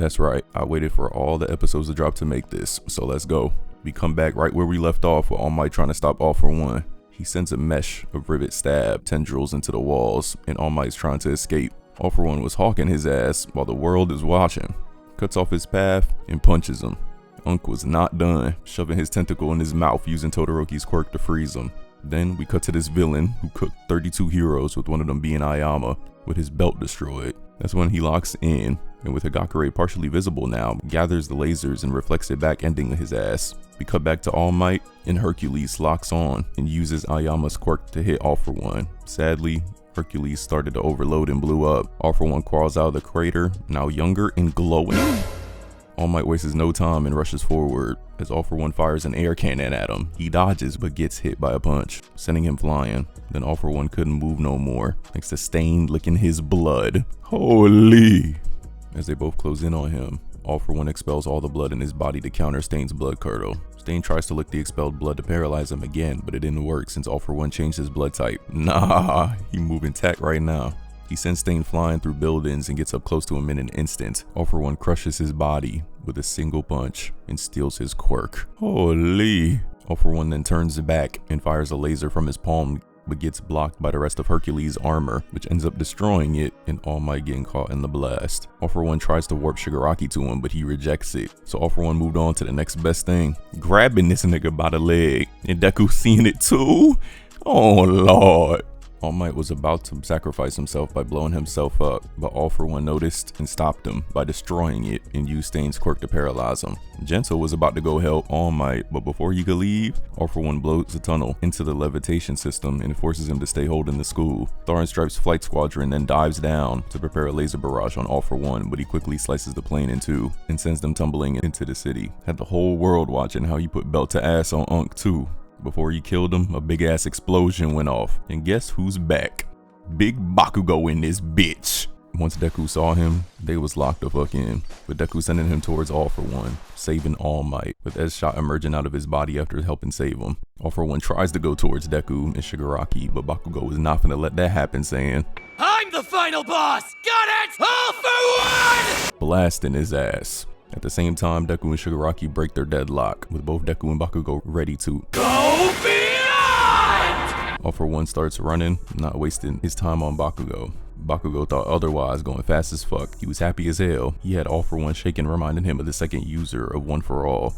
That's right, I waited for all the episodes to drop to make this, so let's go. We come back right where we left off with All Might trying to stop All For One. He sends a mesh of rivet stab tendrils into the walls, and All Might's trying to escape. All For One was hawking his ass while the world is watching. Cuts off his path and punches him. Unk was not done, shoving his tentacle in his mouth using Todoroki's quirk to freeze him. Then we cut to this villain who cooked 32 heroes, with one of them being Ayama, with his belt destroyed. That's when he locks in, and with Hagakure partially visible now, gathers the lasers and reflects it back, ending his ass. We cut back to All Might, and Hercules locks on and uses Ayama's quirk to hit All For One. Sadly, Hercules started to overload and blew up. All For One crawls out of the crater, now younger and glowing. All Might wastes no time and rushes forward as All For One fires an air cannon at him. He dodges but gets hit by a punch, sending him flying. Then All For One couldn't move no more, thanks to Stain licking his blood. Holy! As they both close in on him, All For One expels all the blood in his body to counter Stain's blood curdle. Stain tries to lick the expelled blood to paralyze him again, but it didn't work since All For One changed his blood type. Nah, he moving tech right now. He sends Stain flying through buildings and gets up close to him in an instant. All For One crushes his body with a single punch and steals his quirk. Holy! All For One then turns back and fires a laser from his palm, but gets blocked by the rest of Hercules' armor, which ends up destroying it and All Might getting caught in the blast. All For One tries to warp Shigaraki to him, but he rejects it. So All For One moved on to the next best thing, grabbing this nigga by the leg. And Deku seeing it too? Oh lord. All Might was about to sacrifice himself by blowing himself up, but All For One noticed and stopped him by destroying it and used Stain's quirk to paralyze him. Gento was about to go help All Might, but before he could leave, All For One blows the tunnel into the levitation system and forces him to stay holding the school. Star and Stripes Flight Squadron then dives down to prepare a laser barrage on All For One, but he quickly slices the plane in two and sends them tumbling into the city. Had the whole world watching how he put belt to ass on Unk too. Before he killed him, a big ass explosion went off. And guess who's back? Big Bakugo in this bitch. Once Deku saw him, they was locked the fuck in, with Deku sending him towards All For One, saving All Might, with Ed's shot emerging out of his body after helping save him. All For One tries to go towards Deku and Shigaraki, but Bakugo was not gonna let that happen, saying, I'm the final boss! Got it? All for one! Blasting his ass. At the same time, Deku and Shigaraki break their deadlock, with both Deku and Bakugo ready to go beyond! All For One starts running, not wasting his time on Bakugo. Bakugo thought otherwise, going fast as fuck. He was happy as hell. He had All For One shaking, reminding him of the second user of One For All.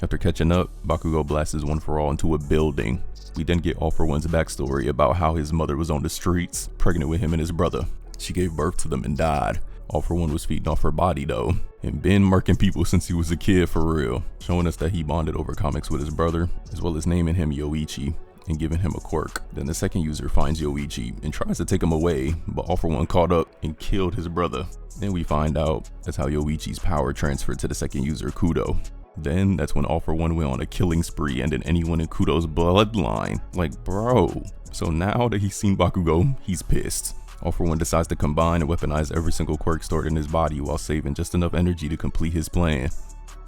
After catching up, Bakugo blasts One For All into a building. We then get All For One's backstory about how his mother was on the streets, pregnant with him and his brother. She gave birth to them and died. All For One was feeding off her body though, and been marking people since he was a kid for real, showing us that he bonded over comics with his brother, as well as naming him Yoichi and giving him a quirk. Then the second user finds Yoichi and tries to take him away, but All For One caught up and killed his brother. Then we find out that's how Yoichi's power transferred to the second user, Kudo. Then that's when All For One went on a killing spree, ending anyone in Kudo's bloodline. Like bro. So now that he's seen Bakugo, he's pissed. All For One decides to combine and weaponize every single quirk stored in his body while saving just enough energy to complete his plan.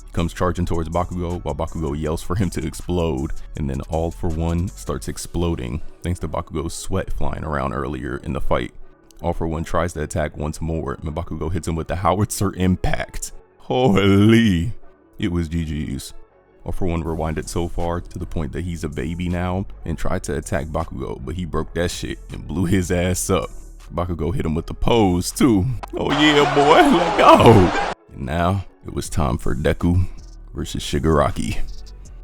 He comes charging towards Bakugo while Bakugo yells for him to explode, and then All For One starts exploding thanks to Bakugo's sweat flying around earlier in the fight. All For One tries to attack once more, and Bakugo hits him with the howitzer impact. Holy! It was GG's. All For One rewinded so far to the point that he's a baby now and tried to attack Bakugo, but he broke that shit and blew his ass up. Bakugo hit him with the pose too. Oh yeah boy, let go. And now it was time for Deku versus Shigaraki.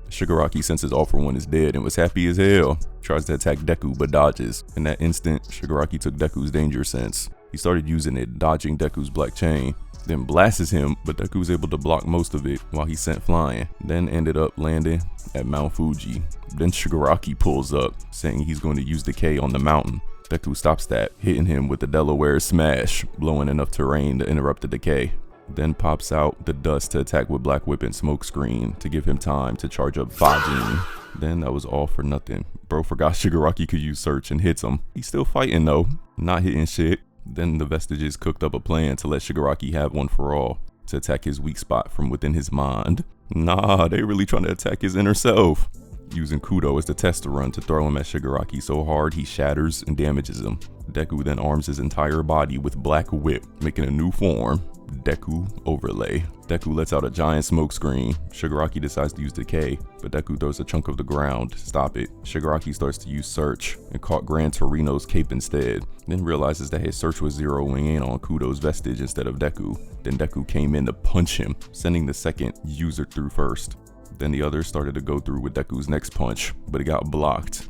Shigaraki senses All For One is dead and was happy as hell. Tries to attack Deku but dodges. In that instant, Shigaraki took Deku's danger sense. He started using it, dodging Deku's black chain. Then blasts him, but Deku was able to block most of it while he sent flying. Then ended up landing at Mount Fuji. Then Shigaraki pulls up, saying he's going to use the K on the mountain. Deku stops that, hitting him with the Delaware Smash, blowing enough terrain to interrupt the decay. Then pops out the dust to attack with Black Whip and Smoke Screen to give him time to charge up Fajin. Then that was all for nothing. Bro forgot Shigaraki could use Search and hits him. He's still fighting though, not hitting shit. Then the Vestiges cooked up a plan to let Shigaraki have One For All, to attack his weak spot from within his mind. Nah, they really trying to attack his inner self. using Kudo as the tester run to throw him at Shigaraki so hard he shatters and damages him. Deku then arms his entire body with Black Whip, making a new form, Deku Overlay. Deku lets out a giant smoke screen. Shigaraki decides to use Decay, but Deku throws a chunk of the ground to stop it. Shigaraki starts to use Search and caught Gran Torino's cape instead, then realizes that his search was zeroing in on Kudo's vestige instead of Deku. Then Deku came in to punch him, sending the second user through first. Then the others started to go through with Deku's next punch, but it got blocked.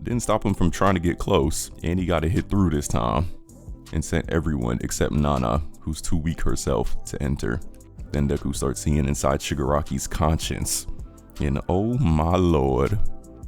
Didn't stop him from trying to get close, and he got a hit through this time, and sent everyone except Nana, who's too weak herself, to enter. Then Deku starts seeing inside Shigaraki's conscience, and oh my lord,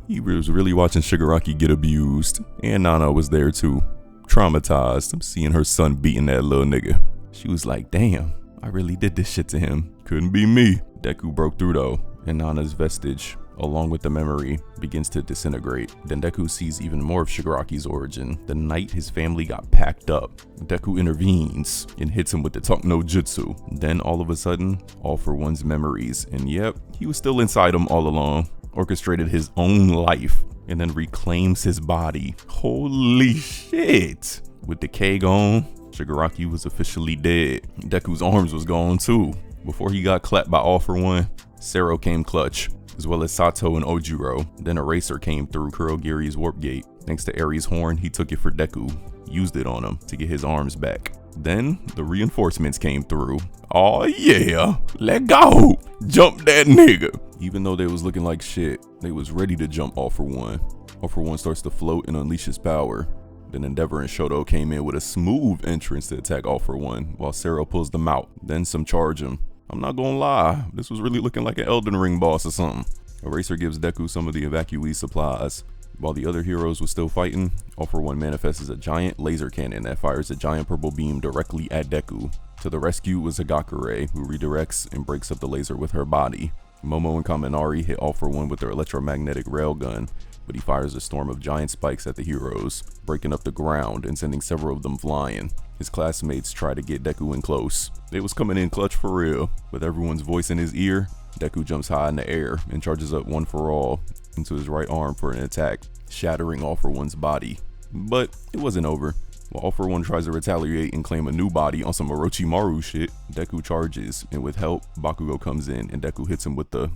he was really watching Shigaraki get abused, and Nana was there too, traumatized, seeing her son beating that little nigga. She was like, damn, I really did this shit to him. Couldn't be me. Deku broke through though, and Nana's vestige, along with the memory, begins to disintegrate. Then Deku sees even more of Shigaraki's origin. The night his family got packed up, Deku intervenes and hits him with the Talk no Jutsu. Then all of a sudden, All for One's memories, and yep, he was still inside him all along, orchestrated his own life, and then reclaims his body. Holy shit! With Decay gone, Shigaraki was officially dead. Deku's arms was gone too. Before he got clapped by All for One, Sero came clutch, as well as Sato and Ojiro. Then Eraser came through Kurogiri's warp gate. Thanks to Aries' horn, he took it for Deku, used it on him to get his arms back. Then the reinforcements came through. Oh yeah, let go! Jump that nigga! Even though they was looking like shit, they was ready to jump All for One. All for One starts to float and unleash his power. Then Endeavor and Shoto came in with a smooth entrance to attack All for One, while Sero pulls them out. Then some charge him. I'm not gonna lie, this was really looking like an Elden Ring boss or something. Eraser gives Deku some of the evacuee supplies. While the other heroes were still fighting, All for One manifests as a giant laser cannon that fires a giant purple beam directly at Deku. To the rescue was Hagakure, who redirects and breaks up the laser with her body. Momo and Kaminari hit All for One with their electromagnetic railgun, but he fires a storm of giant spikes at the heroes, breaking up the ground and sending several of them flying. His classmates try to get Deku in close. They was coming in clutch for real. With everyone's voice in his ear, Deku jumps high in the air and charges up One for All into his right arm for an attack, shattering All for One's body. But it wasn't over. While All for One tries to retaliate and claim a new body on some Orochimaru shit, Deku charges, and with help, Bakugo comes in and Deku hits him with the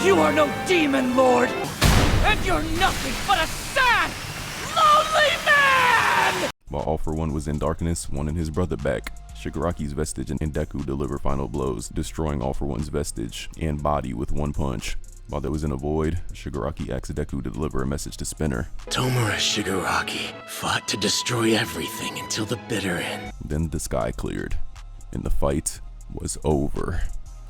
You are no demon lord, and you're nothing but a sad, lonely man! While All for One was in darkness, wanting his brother back, Shigaraki's vestige and Deku deliver final blows, destroying All for One's vestige and body with one punch. While there was in a void, Shigaraki asks Deku to deliver a message to Spinner. Tomura Shigaraki fought to destroy everything until the bitter end. Then the sky cleared, and the fight was over.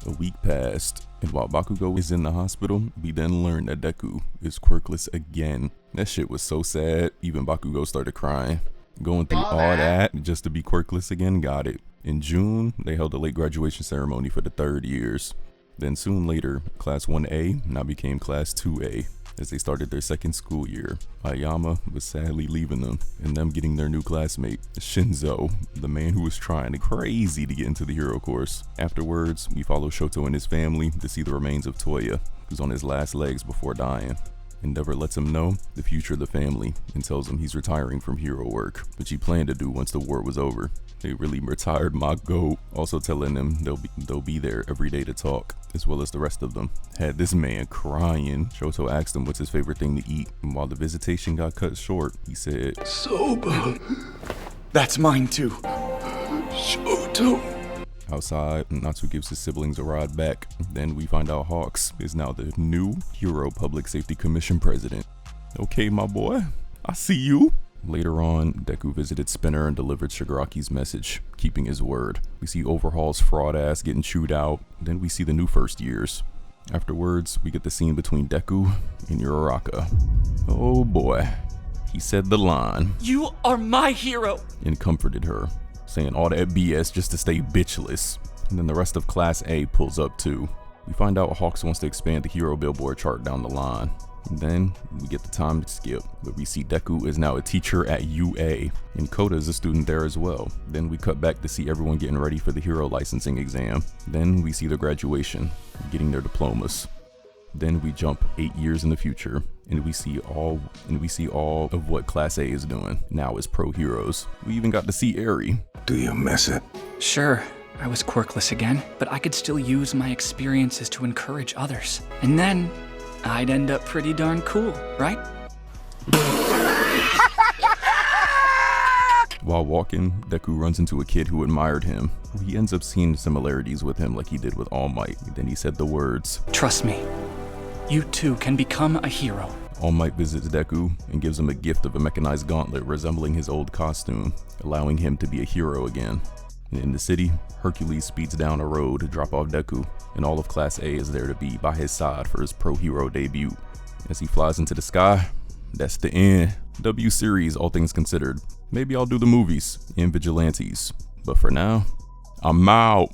A week passed, and while Bakugo is in the hospital, we then learn that Deku is quirkless again. That shit was so sad, even Bakugo started crying. Going through all that just to be quirkless again, got it. In June, they held a late graduation ceremony for the 3rd years. Then soon later, Class 1A now became Class 2A as they started their 2nd school year. Ayama was sadly leaving them, and them getting their new classmate, Shinzo, the man who was trying crazy to get into the hero course. Afterwards, we follow Shoto and his family to see the remains of Toya, who's on his last legs before dying. Endeavor lets him know the future of the family and tells him he's retiring from hero work, which he planned to do once the war was over. They really retired my goat, also telling them they'll be there every day to talk, as well as the rest of them. Had this man crying. Shoto asked him what's his favorite thing to eat, and while the visitation got cut short, he said, Soba. That's mine too. Shoto. Outside, Natsu gives his siblings a ride back. Then we find out Hawks is now the new Hero Public Safety Commission president. Okay, my boy, I see you. Later on, Deku visited Spinner and delivered Shigaraki's message, keeping his word. We see Overhaul's fraud ass getting chewed out. Then we see the new first years. Afterwards, we get the scene between Deku and Uraraka. Oh boy. He said the line, You are my hero! And comforted her, saying all that BS just to stay bitchless. And then the rest of Class A pulls up too. We find out Hawks wants to expand the hero billboard chart down the line. And then we get the time skip, where we see Deku is now a teacher at UA, and Kota is a student there as well. Then we cut back to see everyone getting ready for the hero licensing exam. Then we see the graduation, getting their diplomas. Then we jump 8 years in the future, and we see all of what Class A is doing now as pro heroes. We even got to see Eri. Do you miss it? Sure, I was quirkless again, but I could still use my experiences to encourage others. And then, I'd end up pretty darn cool, right? While walking, Deku runs into a kid who admired him. He ends up seeing similarities with him like he did with All Might. Then he said the words, Trust me, you too can become a hero. All Might visits Deku and gives him a gift of a mechanized gauntlet resembling his old costume, allowing him to be a hero again. And in the city, Hercules speeds down a road to drop off Deku, and all of Class A is there to be by his side for his pro hero debut. As he flies into the sky, that's the end. W series, all things considered. Maybe I'll do the movies and Vigilantes. But for now, I'm out.